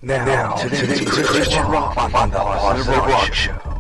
Now, today's Christian rock on the Positive Rock Show.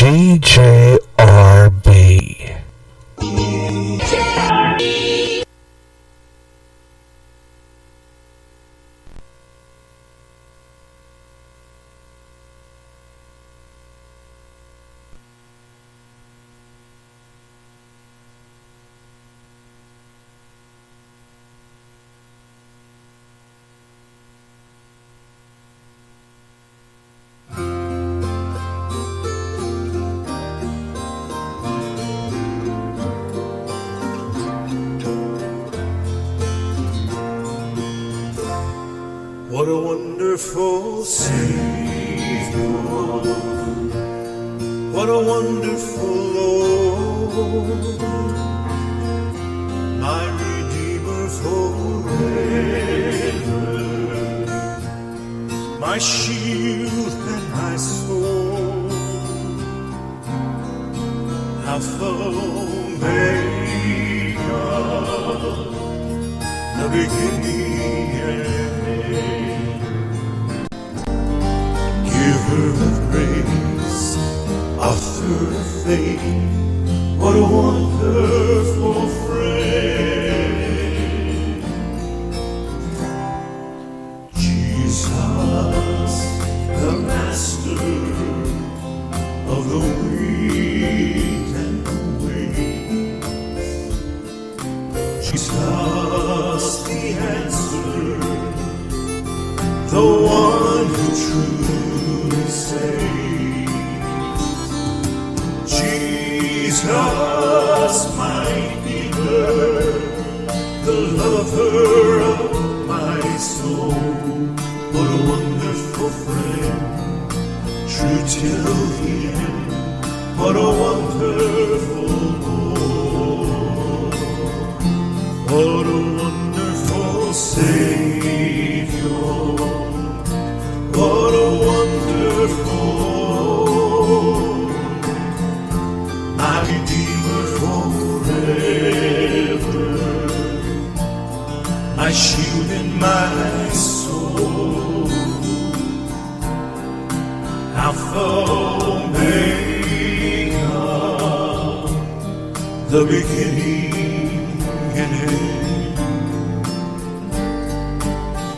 DJRB. What a wonderful Savior, what a wonderful Lord, my Redeemer forever, my shield and my sword, Alpha, Omega, the beginning and Giver of grace, author of faith, what a wonderful friend. Jesus, the Master of the weak and the weak. Jesus, the answer, the one who truly saves. Jesus, my Healer, the lover of my soul. What a wonderful friend, true till the end. What a wonderful Lord, what a wonderful Savior. What a wonderful Lord, my Redeemer forever, my shield and my soul, Alpha, Omega, the beginning and end.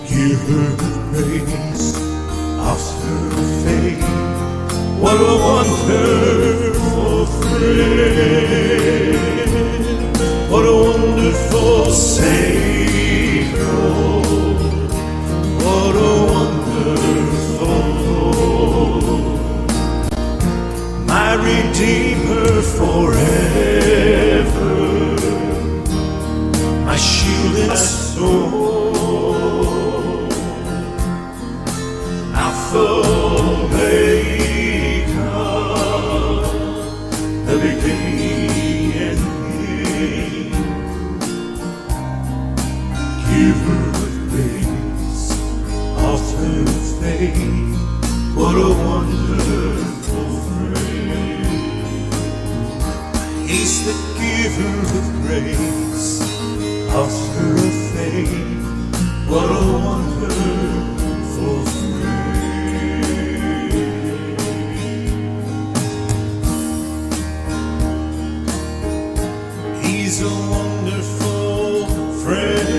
Giver of grace, author of faith, what a wonderful friend, what a wonderful Savior, what a wonderful Lord, my Redeemer forever, my shield and my sword. Omega, the beginning and end. Giver of grace, author of faith, what a wonderful friend. He's the giver of grace, author of faith, what a wonderful friend. He's a wonderful friend.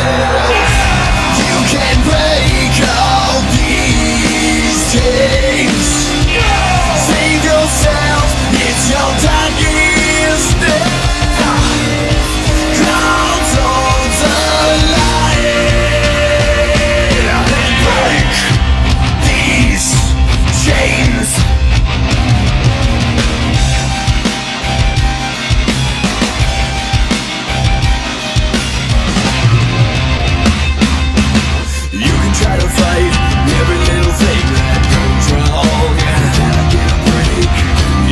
You can break all these chains. Save yourself, it's your darkest day. Crawl towards the light and break these chains. You can try to fight every little thing that goes wrong. Gotta get a break.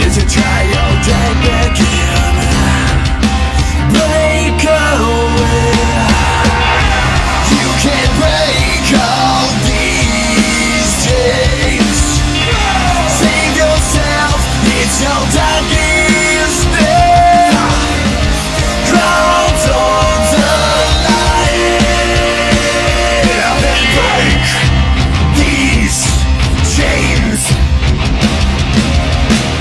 Is it try your day again? Break away. You can break all these chains. Save yourself, it's your darkest day. Crawl towards the light and break these chains.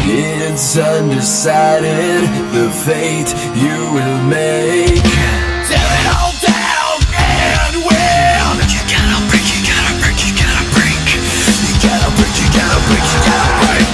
It's undecided, the fate you will make. Tear it all down and win. You gotta break, you gotta break, you gotta break. You gotta break, you gotta break, you gotta break.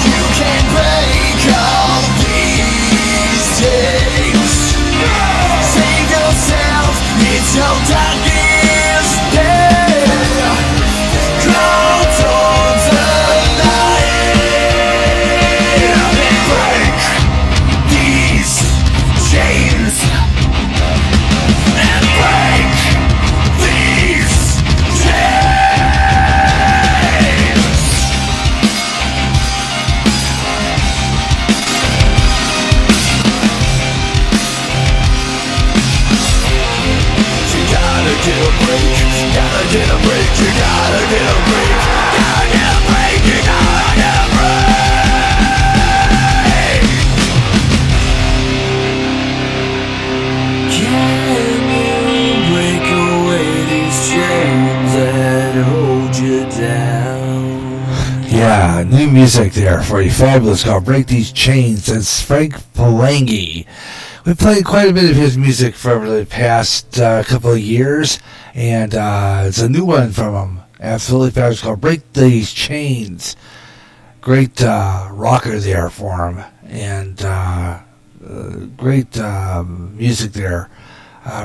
You can break all these chains. Save yourself, it's your darkest day. Crawl towards the light and break these chains. And break these chains. You gotta get a break, gotta get a break, you gotta get a break, gotta get a break, you gotta get a break. Can you break away these chains that hold you down? Yeah, new music there for you. Fabulous, called Break These Chains. That's Frank Palangi. We've played quite a bit of his music for the past couple of years, and it's a new one from him. Absolutely fabulous, called Break These Chains. Great rocker there for him, and great music there.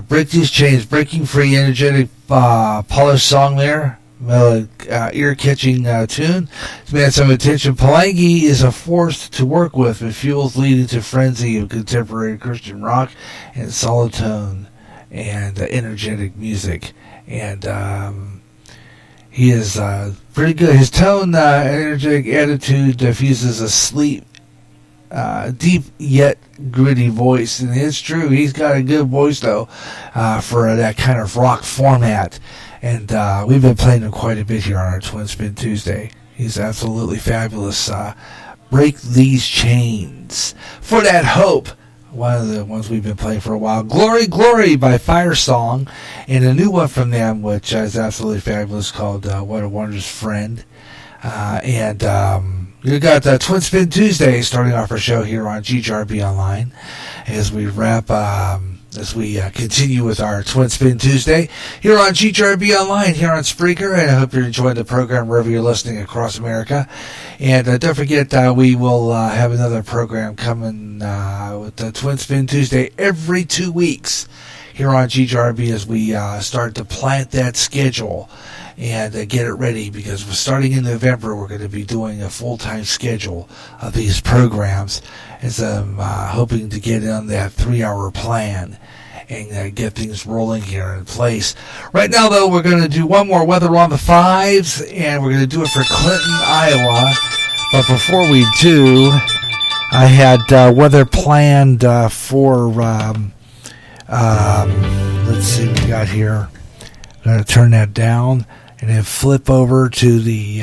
Break These Chains, breaking free, energetic, polished song there. Ear-catching tune. It's made some attention. Palangi is a force to work with fuels leading to frenzy of contemporary Christian rock and solid tone and energetic music. And he is pretty good. His tone, energetic attitude diffuses a deep yet gritty voice, and it's true. He's got a good voice though for that kind of rock format. And we've been playing him quite a bit here on our Twin Spin Tuesday. He's absolutely fabulous. Break These Chains. For That Hope, one of the ones we've been playing for a while. Glory, Glory by Firesong. And a new one from them, which is absolutely fabulous, called What a Wondrous Friend. And you got Twin Spin Tuesday starting off our show here on GRB Online as we wrap as we continue with our Twin Spin Tuesday here on GRB Online, here on Spreaker, and I hope you're enjoying the program wherever you're listening across America. And don't forget, we will have another program coming with the Twin Spin Tuesday every 2 weeks here on GRB as we start to plant that schedule and get it ready, because starting in November we're going to be doing a full-time schedule of these programs, as I'm hoping to get on that 3-hour plan and get things rolling here in place. Right now, though, we're going to do one more Weather on the Fives, and we're going to do it for Clinton, Iowa. But before we do, I had weather planned for, let's see what we got here. I'm going to turn that down and then flip over to the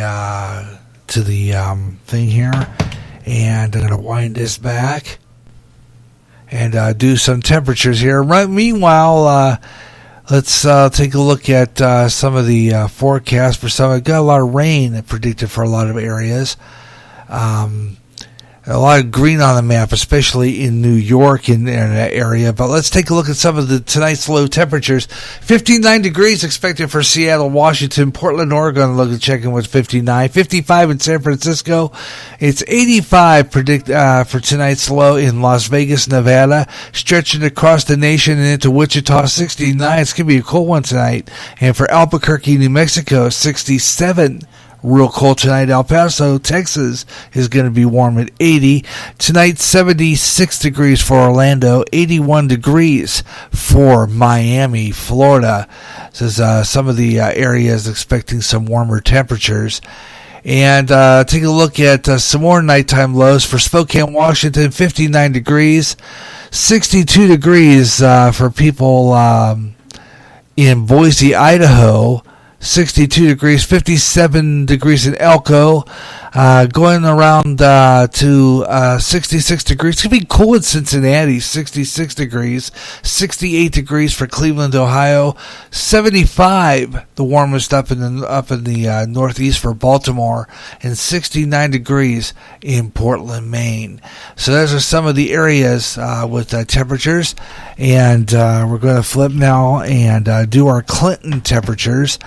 thing here. And I'm going to wind this back and do some temperatures here. Meanwhile, let's take a look at some of the forecasts for some. I've got a lot of rain predicted for a lot of areas. A lot of green on the map, especially in New York in that area. But let's take a look at some of tonight's low temperatures. 59 degrees expected for Seattle, Washington, Portland, Oregon. Look at checking what's 59. 55 in San Francisco. It's 85 for tonight's low in Las Vegas, Nevada. Stretching across the nation and into Wichita, 69. It's going to be a cold one tonight. And for Albuquerque, New Mexico, 67. Real cold tonight. El Paso, Texas is going to be warm at 80. Tonight, 76 degrees for Orlando, 81 degrees for Miami, Florida. This is some of the areas expecting some warmer temperatures. And take a look at some more nighttime lows for Spokane, Washington, 59 degrees. 62 degrees for people in Boise, Idaho. 62 degrees, 57 degrees in Elko, going around to 66 degrees. It's going to be cool in Cincinnati, 66 degrees, 68 degrees for Cleveland, Ohio, 75, the warmest up in the northeast for Baltimore, and 69 degrees in Portland, Maine. So those are some of the areas with temperatures, and we're going to flip now and do our Clinton temperatures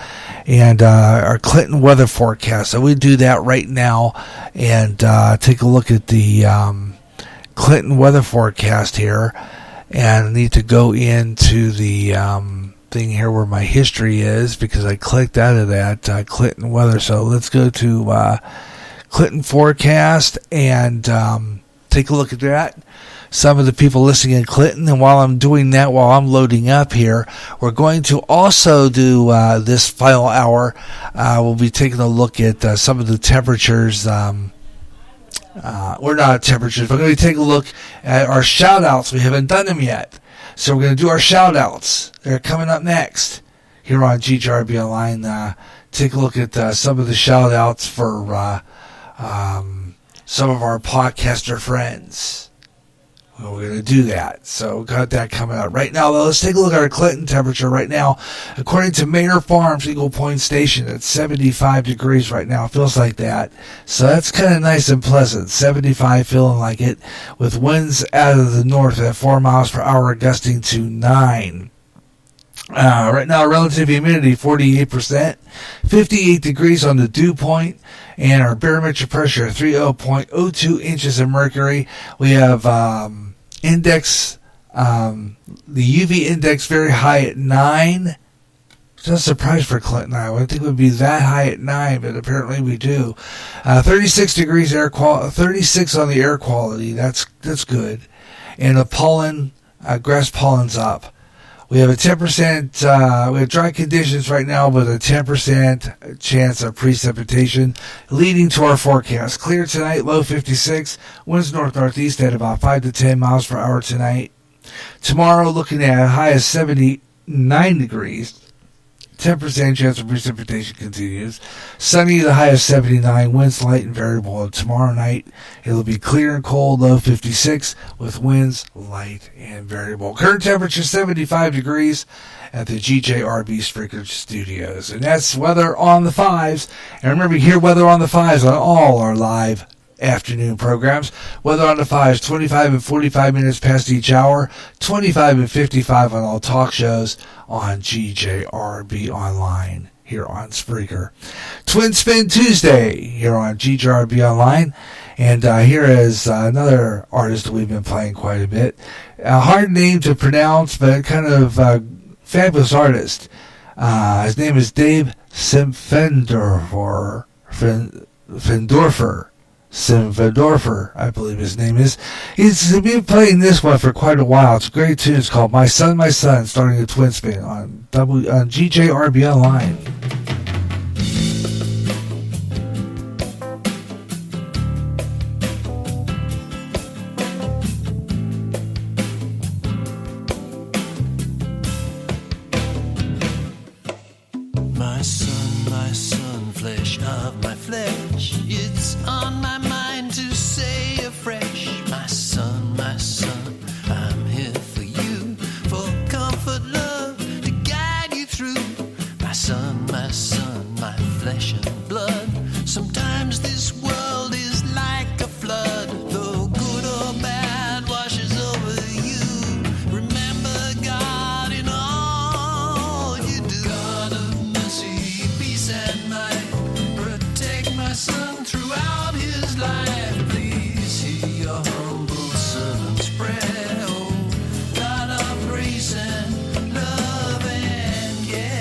and our Clinton weather forecast. So we do that right now and take a look at the Clinton weather forecast here. And I need to go into the thing here where my history is because I clicked out of that Clinton weather. So let's go to Clinton forecast and take a look at that. Some of the people listening in Clinton, and while I'm doing that, while I'm loading up here, we're going to also do this final hour. We'll be taking a look at some of the temperatures. We're not temperatures. We're going to take a look at our shout-outs. We haven't done them yet. So we're going to do our shout-outs. They're coming up next here on GJRB Online. Take a look at some of the shout-outs for some of our podcaster friends. Well, we're going to do that. So got that coming out right now. Though, let's take a look at our Clinton temperature right now. According to Manor Farms Eagle Point Station, it's 75 degrees right now. It feels like that. So that's kind of nice and pleasant. 75, feeling like it, with winds out of the north at 4 miles per hour, gusting to 9. Right now, relative humidity 48%, 58 degrees on the dew point, and our barometric pressure 30.02 inches of mercury. We have index, the UV index very high at 9. Just a surprise for Clinton, Iowa. I think it would be that high at 9, but apparently we do. 36 degrees air quality, 36 on the air quality. That's good. And the pollen, grass pollen's up. We have a 10%, we have dry conditions right now with a 10% chance of precipitation, leading to our forecast. Clear tonight, low 56, winds north-northeast at about 5 to 10 miles per hour tonight. Tomorrow, looking at a high of 79 degrees, 10% chance of precipitation continues. Sunny, the high of 79, winds light and variable. And tomorrow night, it'll be clear and cold, low 56, with winds light and variable. Current temperature 75 degrees at the GJRB Spreaker Studios. And that's weather on the 5s. And remember, you hear weather on the 5s on all our live afternoon programs. Weather on the 5s, 25 and 45 minutes past each hour, 25 and 55 on all talk shows on GJRB Online here on Spreaker. Twin Spin Tuesday here on GJRB Online. And here is another artist that we've been playing quite a bit. A hard name to pronounce, but kind of fabulous artist. His name is Dave Simfendorfer. Simfendorfer, I believe his name is. He's been playing this one for quite a while. It's a great tune. It's called My Son, starting a twin spin on GJRB Online. My son, flesh of my flesh, it's on my mind to say flesh and blood. Sometimes this world is like a flood, though good or bad washes over you. Remember God in all you do. God of mercy, peace and might, protect my son throughout his life. Please hear your humble servant's prayer, oh God of grace and love and care.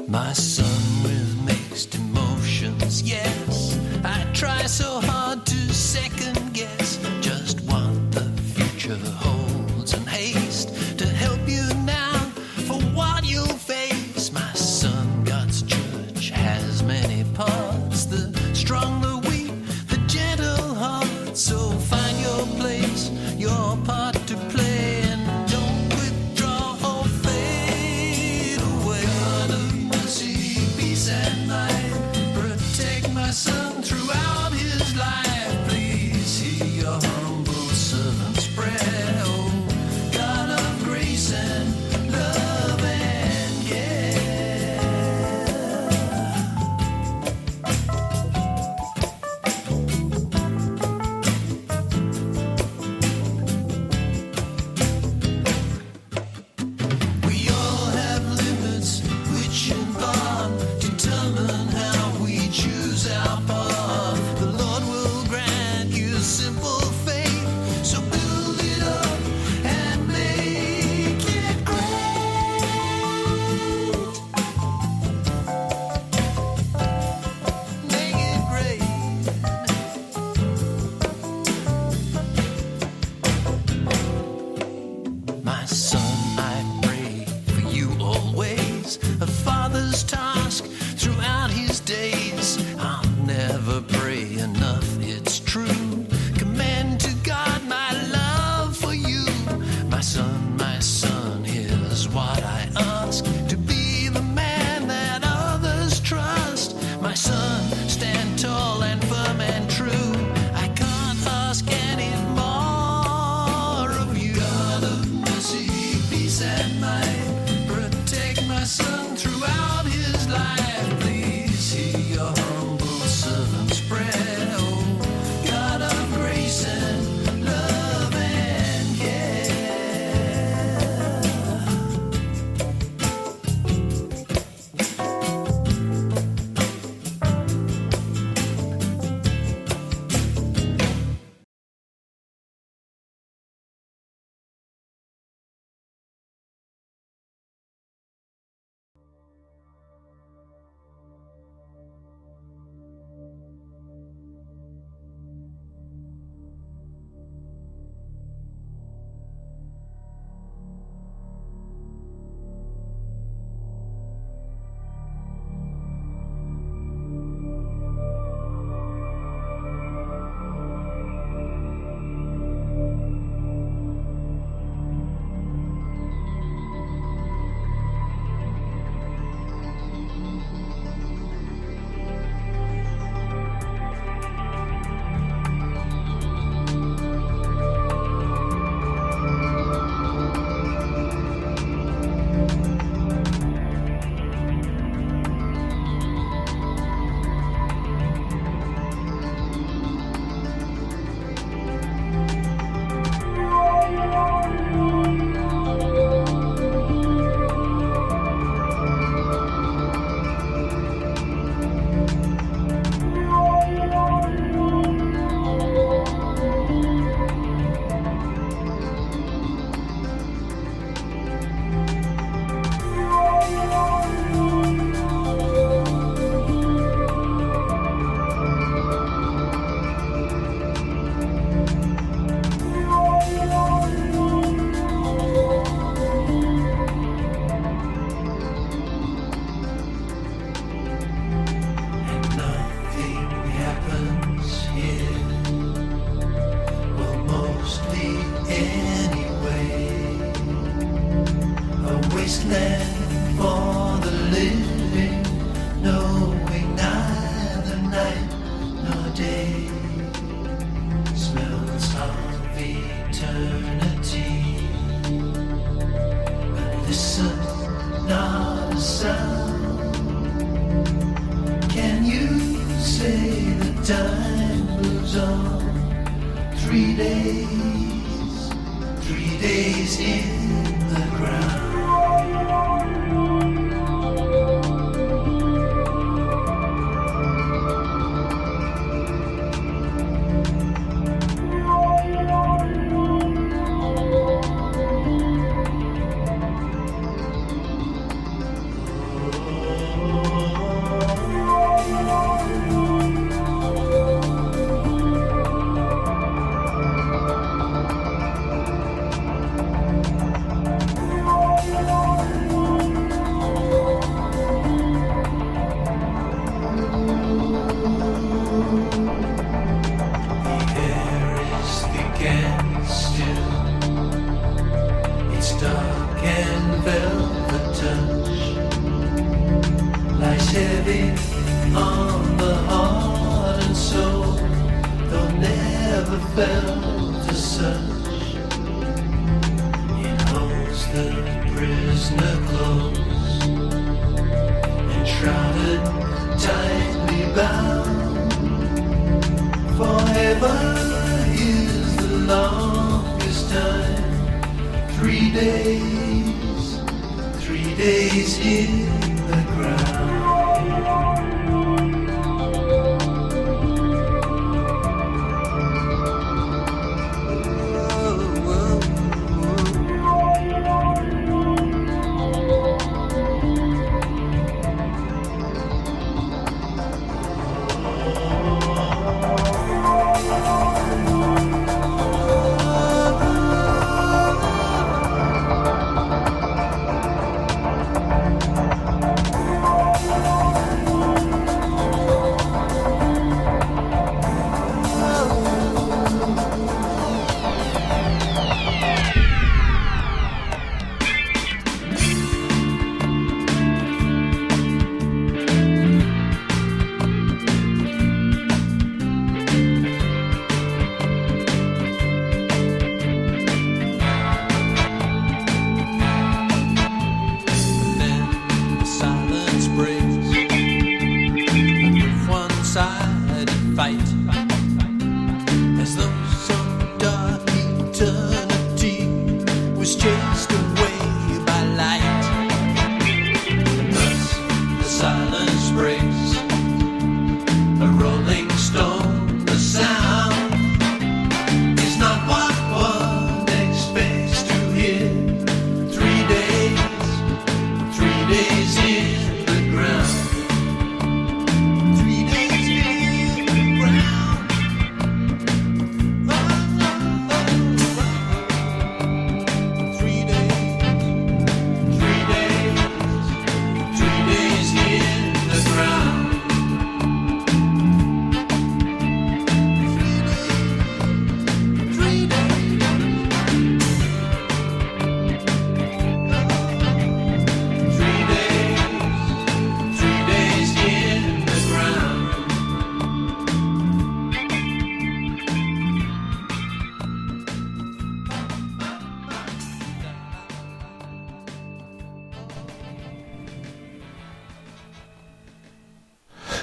My son with mixed emotions, yes. I try so hard to second guess just what the future holds, and haste to help you now for what you'll face. My son, God's church has many parts, the strong, the weak, the gentle heart. So find your place, your part to play, and don't withdraw or fade away. God of mercy, peace and light, protect my son throughout his life. Please day smells of eternity. But listen, not a sound. Can you say that time moves on? 3 days in the ground.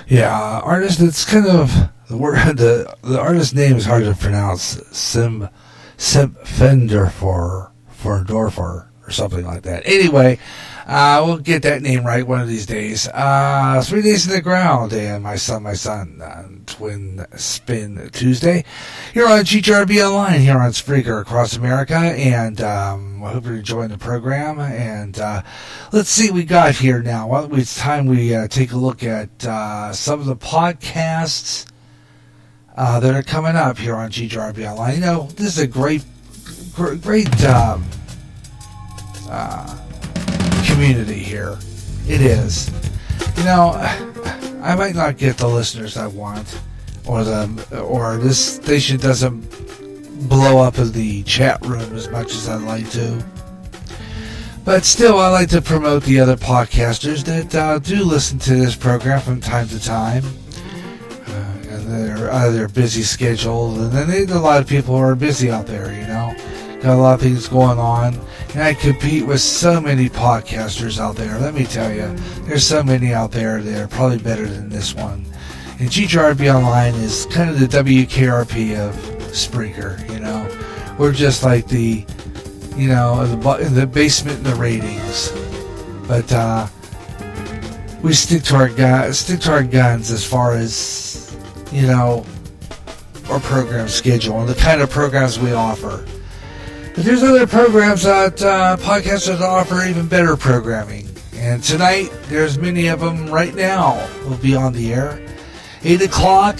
Yeah, artist. It's kind of the word. The artist name is hard to pronounce. Fendorfer or something like that. Anyway, we'll get that name right one of these days. 3 Days in the Ground and My Son, Twin Spin Tuesday. Here on GRB Online, here on Spreaker across America, and I hope you're enjoying the program. And let's see what we got here now. Well, it's time we take a look at some of the podcasts that are coming up here on GRB Online. You know, this is a great community here. It is. You know, I might not get the listeners I want, or this station doesn't blow up in the chat room as much as I'd like to. But still, I like to promote the other podcasters that do listen to this program from time to time. And they're out of their busy schedule. And then there's a lot of people who are busy out there, you know. Got a lot of things going on. And I compete with so many podcasters out there. Let me tell you, there's so many out there that are probably better than this one. And GTRP Online is kind of the WKRP of Spreaker, you know. We're just like the, you know, in the basement in the ratings. But we stick to our guns as far as, you know, our program schedule and the kind of programs we offer. But there's other programs that podcasters offer even better programming. And tonight, there's many of them right now will be on the air. 8 o'clock,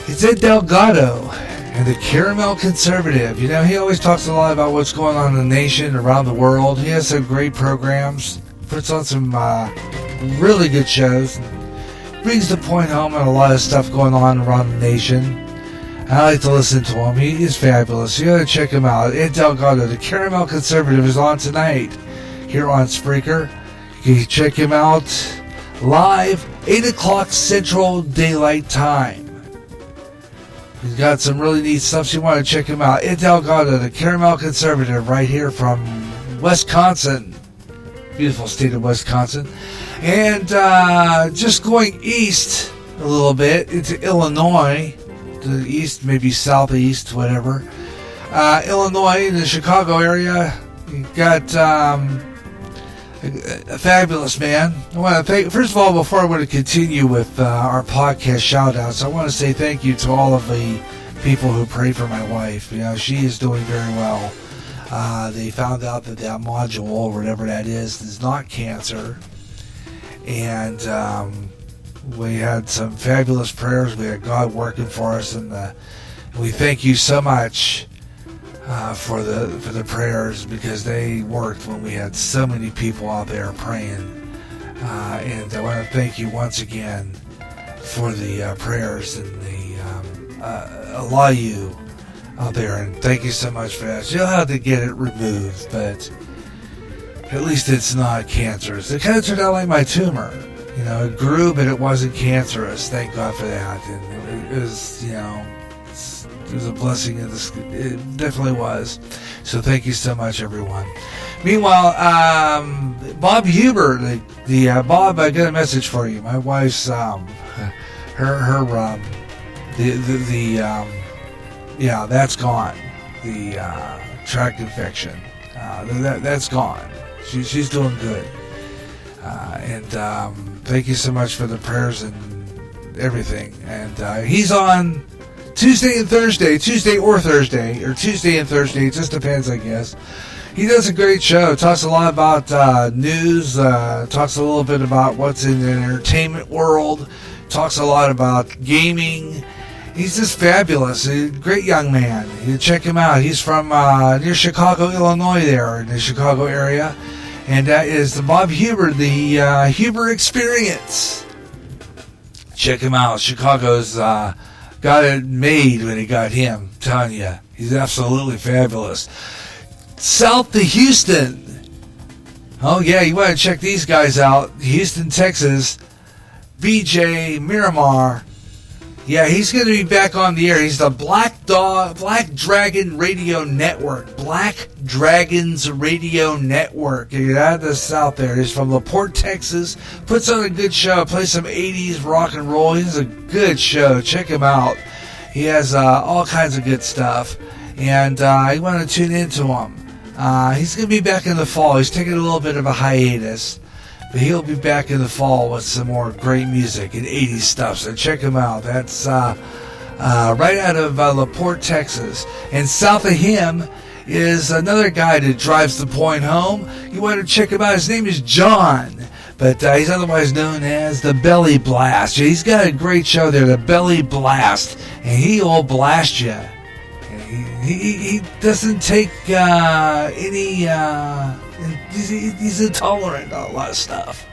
it's Ed Delgado and the Caramel Conservative. You know, he always talks a lot about what's going on in the nation, around the world. He has some great programs, puts on some really good shows, brings the point home on a lot of stuff going on around the nation. I like to listen to him. He is fabulous. You gotta check him out. Ed Delgado, the Caramel Conservative, is on tonight here on Spreaker. You can check him out live, 8 o'clock Central Daylight Time. He's got some really neat stuff, so you want to check him out. Ed Delgado, the Caramel Conservative, right here from Wisconsin. Beautiful state of Wisconsin. And just going east a little bit into Illinois, to the east, maybe southeast, whatever. Illinois, in the Chicago area, you got a fabulous man. I want to thank, first of all, before I want to continue with our podcast shout-outs, I want to say thank you to all of the people who pray for my wife. You know, she is doing very well. They found out that module, or whatever that is not cancer. And we had some fabulous prayers. We had God working for us, and we thank you so much for the prayers, because they worked when we had so many people out there praying. And I want to thank you once again for the prayers and a lot of you out there, and thank you so much for that. You'll have to get it removed, but at least it's not cancerous. It kind of turned out like my tumor. You know, it grew, but it wasn't cancerous. Thank God for that. And it was, you know, it was a blessing. It definitely was. So thank you so much, everyone. Meanwhile, Bob Huber, Bob, I got a message for you. My wife's, that's gone. The tract infection, that's gone. She's doing good. And thank you so much for the prayers and everything. And he's on Tuesday and Thursday, Tuesday and Thursday. It just depends, I guess. He does a great show. Talks a lot about news. Talks a little bit about what's in the entertainment world. Talks a lot about gaming. He's just fabulous. A great young man. You check him out. He's from near Chicago, Illinois, there in the Chicago area. And that is the Bob Huber, the Huber Experience. Check him out. Chicago's got it made when he got him. I'm telling you, he's absolutely fabulous. South to Houston. Oh, yeah, you want to check these guys out. Houston, Texas. BJ Miramar. Yeah, he's going to be back on the air. He's the Black Dragon Radio Network. Black Dragons Radio Network. Get out of the South there. He's from LaPorte, Texas. Puts on a good show. Plays some 80s rock and roll. He's a good show. Check him out. He has all kinds of good stuff. And you want to tune into him. He's going to be back in the fall. He's taking a little bit of a hiatus. But he'll be back in the fall with some more great music and 80s stuff. So check him out. That's right out of LaPorte, Texas. And south of him is another guy that drives the point home. You want to check him out. His name is John. But he's otherwise known as the Belly Blast. He's got a great show there, the Belly Blast. And he'll blast you. He doesn't take any... He's intolerant on a lot of stuff.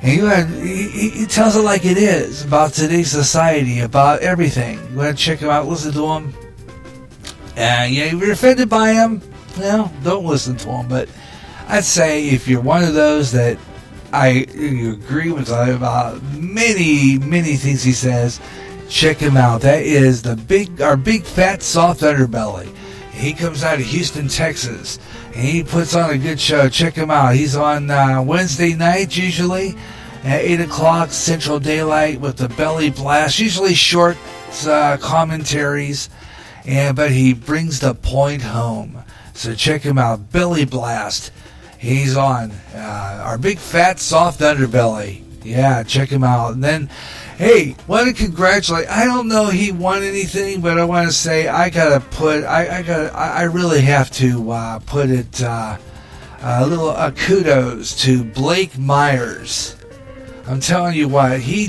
And he tells it like it is about today's society, about everything. You want to check him out, listen to him. And if you're offended by him, well, don't listen to him. But I'd say if you're one of those that I agree with him about many things he says. Check him out. That is our big fat soft underbelly. He comes out of Houston, Texas, and he puts on a good show. Check him out. He's on Wednesday nights usually at 8 o'clock Central Daylight with the Belly Blast. Usually short commentaries, but he brings the point home. So check him out. Belly Blast. He's on our big fat soft underbelly. Yeah, check him out. And then, hey, want to congratulate. I don't know he won anything, but I want to say I really have to put it a little kudos to Blake Myers. I'm telling you what, he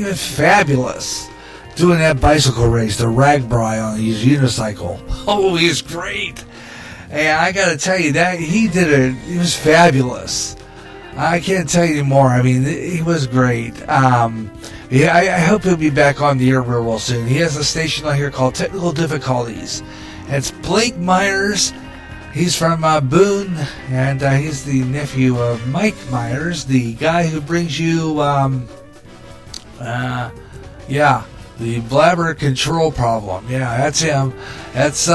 was fabulous doing that bicycle race, the Ragbri on his unicycle. Oh, he's great. And I got to tell you that he was fabulous. I can't tell you anymore. I mean, he was great. I hope he'll be back on the air real soon. He has a station on here called Technical Difficulties. It's Blake Myers. He's from Boone, and he's the nephew of Mike Myers, the guy who brings you, the blabber control problem. Yeah, that's him. That's he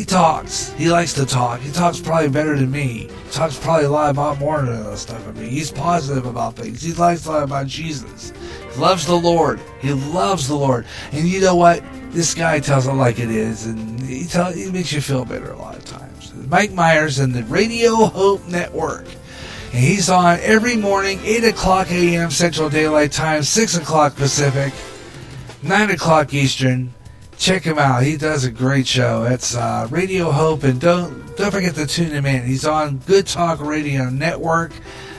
talks. He likes to talk. He talks probably better than me. He talks probably a lot more than that stuff than me. He's positive about things. He likes to talk about Jesus. He loves the Lord. He loves the Lord. And you know what? This guy tells it like it is, and he makes you feel better a lot of times. Mike Myers and the Radio Hope Network. And he's on every morning, 8 o'clock a.m. Central Daylight Time, 6 o'clock Pacific, 9 o'clock Eastern. Check him out. He does a great show. It's Radio Hope, and don't forget to tune him in. He's on Good Talk Radio Network.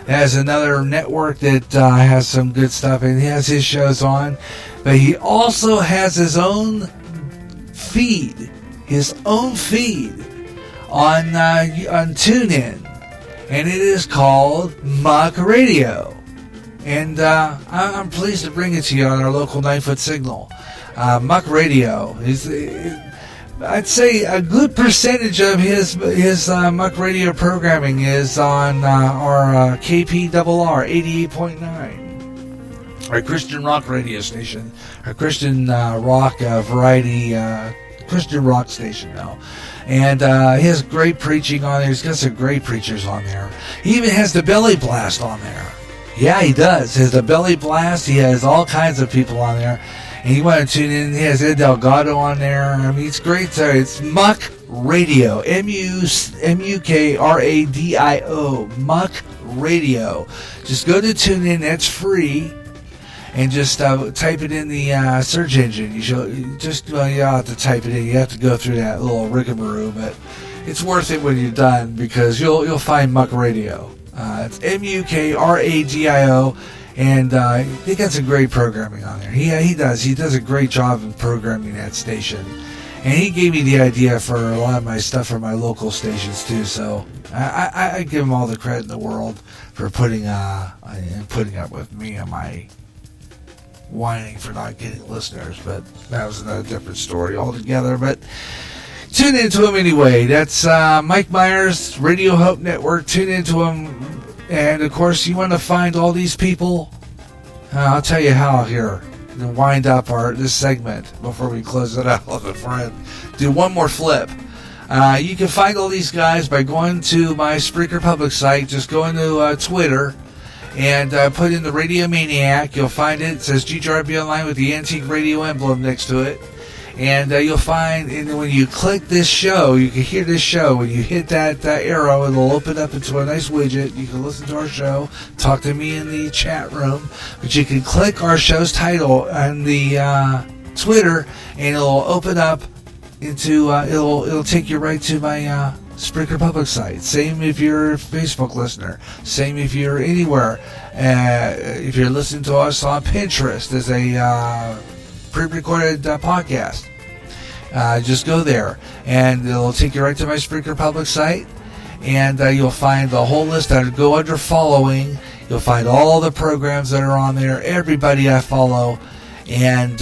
Has another network that has some good stuff, and he has his shows on. But he also has his own feed on TuneIn. And it is called Muck Radio. And I'm pleased to bring it to you on our local 9-foot signal. Muck Radio is, I'd say, a good percentage of his Muck Radio programming is on our KPRR 88.9. Our Christian rock radio station, our Christian rock variety Christian rock station now. And he has great preaching on there. He's got some great preachers on there. He even has the Belly Blast on there. Yeah, he does. He has the Belly Blast. He has all kinds of people on there. And you want to tune in. He has Ed Delgado on there. I mean, it's great. So it's Muck Radio. MUKRADIO. Muck Radio. Just go to TuneIn. That's free. And just type it in the search engine. You don't have to type it in. You have to go through that little rigmarole, but it's worth it when you're done because you'll find Muck Radio. It's MUKRADIO, and they got some great programming on there. He does. He does a great job of programming that station, and he gave me the idea for a lot of my stuff for my local stations too. So I give him all the credit in the world for putting up with me and my whining for not getting listeners, but that was another different story altogether. But tune into him anyway. That's Mike Myers, Radio Hope Network. Tune into him, and of course, you want to find all these people. I'll tell you how here to wind up this segment before we close it out with a friend. Do one more flip. You can find all these guys by going to my Spreaker Public site. Just go into Twitter. And put in the Radio Maniac. You'll find it. It says GJRB Online with the Antique Radio emblem next to it. And you'll find, and when you click this show, you can hear this show. When you hit that arrow, it'll open up into a nice widget. You can listen to our show, talk to me in the chat room. But you can click our show's title on the Twitter, and it'll open up into, it'll take you right to my Spreaker Public site. Same if you're a Facebook listener. Same if you're anywhere. If you're listening to us on Pinterest as a pre-recorded podcast, just go there and it'll take you right to my Spreaker Public site, and you'll find the whole list. Go under following. You'll find all the programs that are on there, everybody I follow, and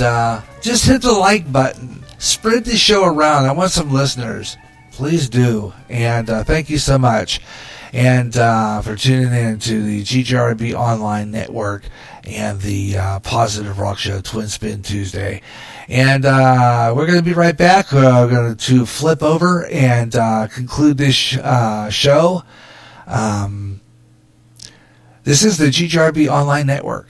just hit the like button. Spread the show around. I want some listeners. Please do. And thank you so much. And for tuning in to the GGRB Online Network and the Positive Rock Show Twin Spin Tuesday. And we're going to be right back. We're going to flip over and conclude this show. This is the GGRB Online Network.